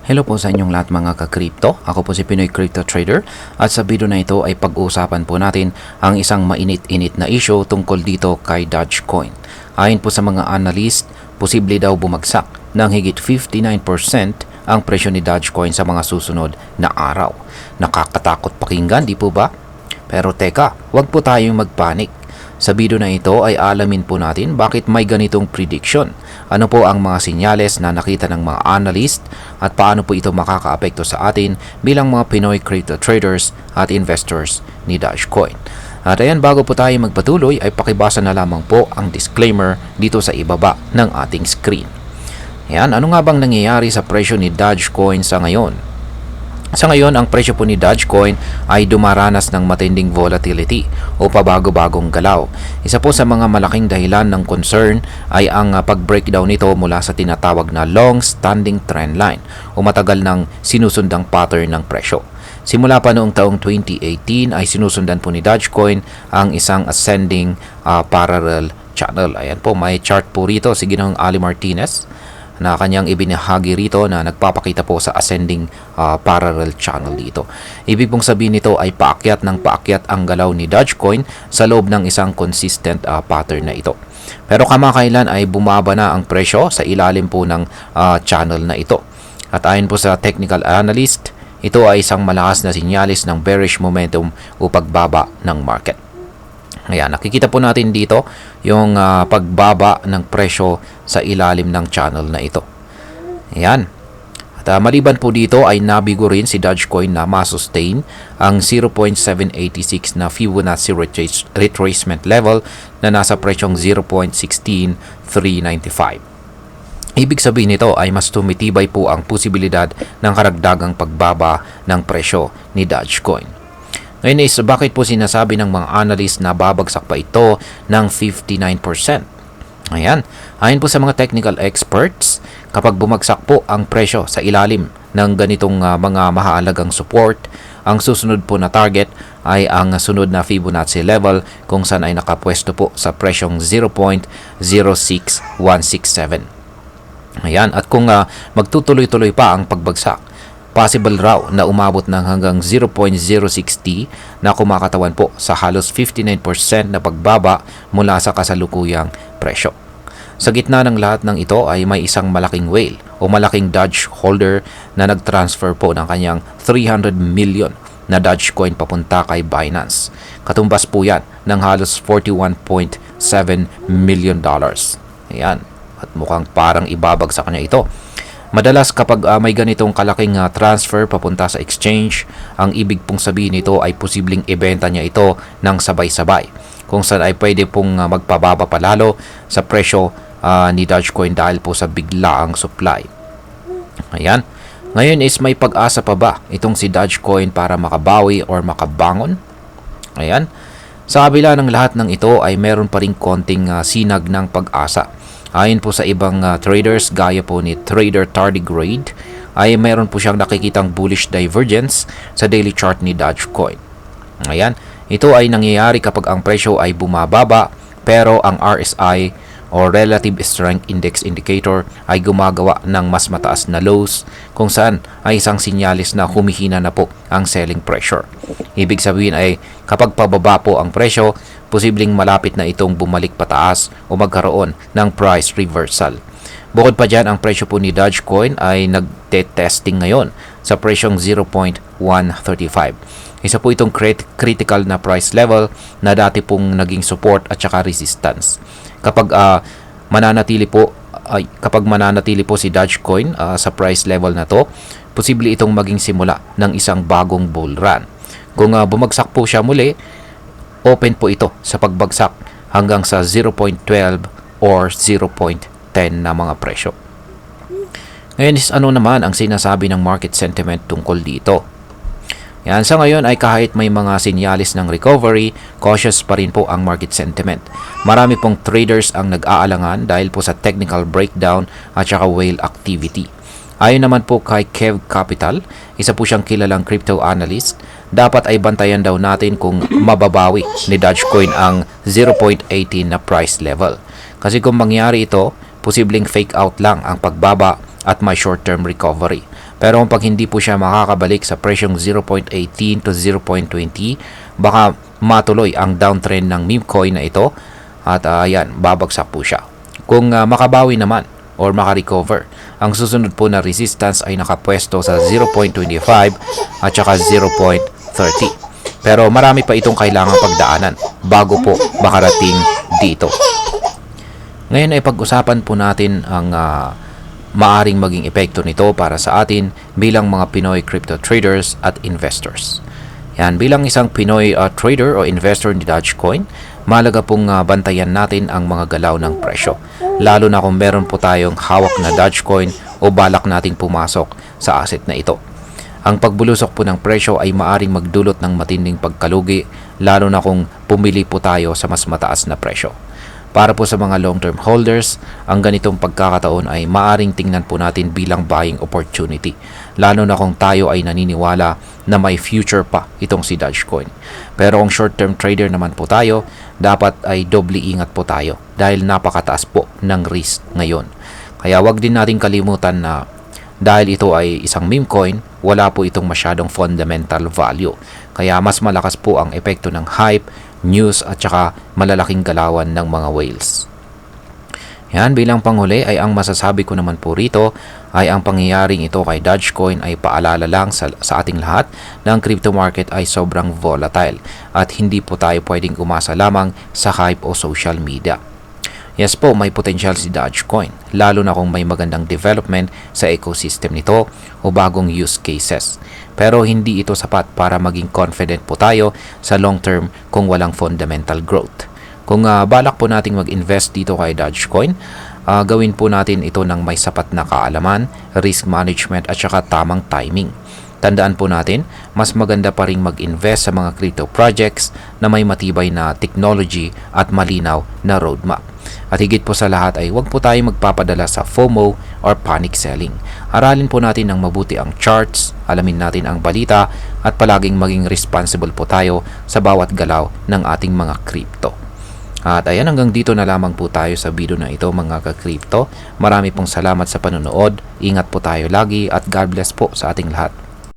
Hello po sa inyong lahat mga ka-crypto. Ako po si Pinoy Crypto Trader at sa video na ito ay pag-uusapan po natin ang isang mainit-init na issue tungkol dito kay Dogecoin. Ayon po sa mga analyst, posible daw bumagsak ng higit 59% ang presyo ni Dogecoin sa mga susunod na araw. Nakakatakot pakinggan, di po ba? Pero teka, wag po tayong magpanik. Sa video na ito ay alamin po natin bakit may ganitong prediction. Ano po ang mga sinyales na nakita ng mga analyst at paano po ito makakaapekto sa atin bilang mga Pinoy crypto traders at investors ni Dogecoin. At ayan, bago po tayo magpatuloy ay pakibasa na lamang po ang disclaimer dito sa ibaba ng ating screen. Ayan, ano nga bang nangyayari sa presyo ni Dogecoin sa ngayon? Sa ngayon, ang presyo po ni Dogecoin ay dumaranas ng matinding volatility o pabago-bagong galaw. Isa po sa mga malaking dahilan ng concern ay ang pag-breakdown nito mula sa tinatawag na long-standing trend line o matagal ng sinusundang pattern ng presyo. Simula pa noong taong 2018 ay sinusundan po ni Dogecoin ang isang ascending parallel channel. Ayan po, may chart po rito si Ginoong Ali Martinez na kanyang ibinahagi rito na nagpapakita po sa ascending parallel channel dito. Ibig pong sabihin nito ay paakyat ng paakyat ang galaw ni Dogecoin sa loob ng isang consistent pattern na ito. Pero kamakailan ay bumaba na ang presyo sa ilalim po ng channel na ito. At ayon po sa technical analyst, ito ay isang malakas na sinyalis ng bearish momentum o pagbaba ng market. Ayan, nakikita po natin dito yung pagbaba ng presyo sa ilalim ng channel na ito. Ayan. At maliban po dito ay nabigo rin si Dogecoin na masustain ang 0.786 na Fibonacci retracement level na nasa presyong 0.16395. Ibig sabihin nito ay mas tumitibay po ang posibilidad ng karagdagang pagbaba ng presyo ni Dogecoin. Ngayon is, bakit po sinasabi ng mga analyst na babagsak pa ito ng 59%? Ayan, ayon po sa mga technical experts, kapag bumagsak po ang presyo sa ilalim ng ganitong mga mahalagang support, ang susunod po na target ay ang sunod na Fibonacci level kung saan ay nakapwesto po sa presyong 0.06167. Ayan, at kung magtutuloy-tuloy pa ang pagbagsak, possible raw na umabot ng hanggang 0.060 na kumakatawan po sa halos 59% na pagbaba mula sa kasalukuyang presyo. Sa gitna ng lahat ng ito ay may isang malaking whale o malaking Doge holder na nag-transfer po ng kanyang 300 million na Dogecoin papunta kay Binance. Katumbas po yan ng halos $41.7 million. Ayan, at mukhang parang ibabagsak niya ito. Madalas kapag may ganitong kalaking transfer papunta sa exchange, ang ibig pong sabihin nito ay posibleng ibenta niya ito ng sabay-sabay, kung saan ay pwede pong magpababa palalo sa presyo ni Dogecoin dahil po sa biglaang supply. Ayan. Ngayon is, may pag-asa pa ba itong si Dogecoin para makabawi or makabangon? Ayan. Sa kabila ng lahat ng ito ay meron pa rin konting sinag ng pag-asa. Ayon po sa ibang traders gaya po ni Trader Tardigrade ay meron po siyang nakikitang bullish divergence sa daily chart ni Dogecoin. Ayan, ito ay nangyayari kapag ang presyo ay bumababa pero ang RSI o Relative Strength Index Indicator ay gumagawa ng mas mataas na lows kung saan ay isang sinyalis na humihina na po ang selling pressure. Ibig sabihin ay kapag pababa po ang presyo, posibleng malapit na itong bumalik pataas o magkaroon ng price reversal. Bukod pa dyan, ang presyo po ni Dogecoin ay nag-testing ngayon sa presyong 0.135. Isa po itong critical na price level na dati pong naging support at saka resistance. Kapag mananatili po si Dogecoin sa price level na to, posible itong maging simula ng isang bagong bull run. Kung bumagsak po siya muli, open po ito sa pagbagsak hanggang sa 0.12 or 0.10 na mga presyo. Ngayon is, ano naman ang sinasabi ng market sentiment tungkol dito? Yan, sa ngayon ay kahit may mga sinyalis ng recovery, cautious pa rin po ang market sentiment. Marami pong traders ang nag-aalangan dahil po sa technical breakdown at saka whale activity. Ayon naman po kay Kev Capital, isa po siyang kilalang crypto analyst, dapat ay bantayan daw natin kung mababawi ni Dogecoin ang 0.18 na price level. Kasi kung mangyari ito, posibleng fake out lang ang pagbaba at may short-term recovery. Pero pag hindi po siya makakabalik sa presyong 0.18 to 0.20, baka matuloy ang downtrend ng meme coin na ito at babagsak po siya. Kung makabawi naman or makarecover, ang susunod po na resistance ay nakapwesto sa 0.25 at saka 0.30. Pero marami pa itong kailangang pagdaanan bago po makarating dito. Ngayon ay pag-usapan po natin ang maaring maging epekto nito para sa atin bilang mga Pinoy crypto traders at investors. Yan, bilang isang Pinoy trader o investor ni Dogecoin, mahalaga pong bantayan natin ang mga galaw ng presyo. Lalo na kung meron po tayong hawak na Dogecoin o balak nating pumasok sa asset na ito. Ang pagbulusok po ng presyo ay maaring magdulot ng matinding pagkalugi, lalo na kung pumili po tayo sa mas mataas na presyo. Para po sa mga long-term holders, ang ganitong pagkakataon ay maaring tingnan po natin bilang buying opportunity, lalo na kung tayo ay naniniwala na may future pa itong si Dogecoin. Pero kung short-term trader naman po tayo, dapat ay doble ingat po tayo dahil napakataas po ng risk ngayon. Kaya wag din natin kalimutan na dahil ito ay isang meme coin, wala po itong masyadong fundamental value. Kaya mas malakas po ang epekto ng hype, news at saka malalaking galawan ng mga whales. Yan, bilang panghuli ay ang masasabi ko naman po rito ay ang pangyayaring ito kay Dogecoin ay paalala lang sa ating lahat na ang crypto market ay sobrang volatile at hindi po tayo pwedeng umasa lamang sa hype o social media. Yes po, may potential si Dogecoin, lalo na kung may magandang development sa ecosystem nito o bagong use cases. Pero hindi ito sapat para maging confident po tayo sa long term kung walang fundamental growth. Kung balak po nating mag-invest dito kay Dogecoin, gawin po natin ito ng may sapat na kaalaman, risk management at saka tamang timing. Tandaan po natin, mas maganda pa rin mag-invest sa mga crypto projects na may matibay na technology at malinaw na roadmap. At higit po sa lahat ay huwag po tayo magpapadala sa FOMO or panic selling. Aralin po natin ng mabuti ang charts, alamin natin ang balita at palaging maging responsible po tayo sa bawat galaw ng ating mga crypto. At ayan, hanggang dito na lamang po tayo sa video na ito mga ka-crypto. Marami pong salamat sa panonood. Ingat po tayo lagi at God bless po sa ating lahat.